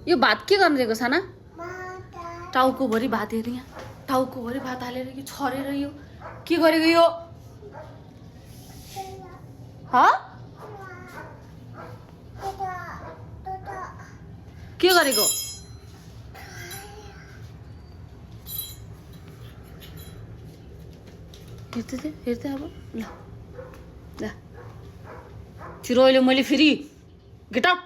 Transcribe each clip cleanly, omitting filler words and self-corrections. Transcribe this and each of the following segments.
यो भात के गर्नु दिएको साना? टाउकोभरि भात हेर यहाँ, टाउकोभरि भात हालेर कि छरेर यो के गरेको यो? के गरेको? हेर्दै अब ल ल छिरो अहिले मैले फेरि get out.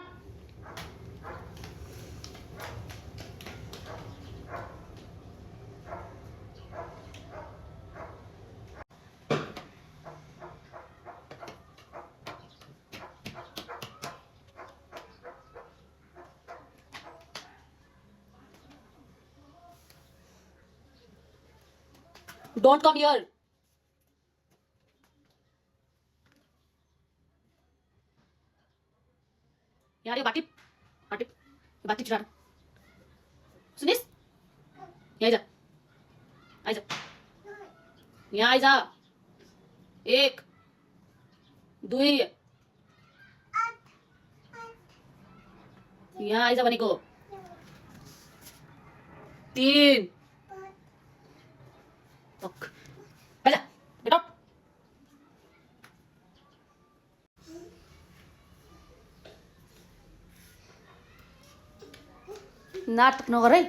Don't come here. यार ये बाटी बाटी बाटी चुरा सुनिस यहाँ आइजा आइजा यहाँ आइजा 1 2 यहाँ आइजा भनेको 3 ओक आइजा बेटा नाटक नगर है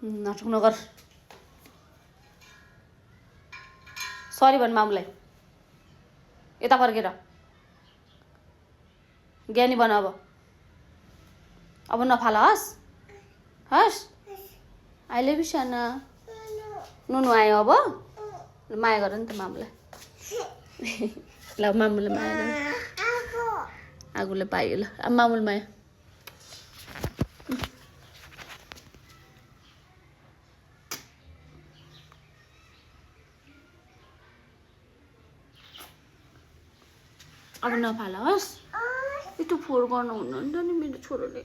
नाटक नगर सरी भन् मामुलाई यता फर्केर ज्ञानी बन अब नफाल हस् हस् आई लभ यु साना नुनु आयो अब माया गर नि त मामुलाई ल मामुले माया गर आगोले पाइयो ल अब मामुले माया अब नफाल हस् यस्तो फोहोर गर्नु हुन्न नि त नि मेरो छोरोले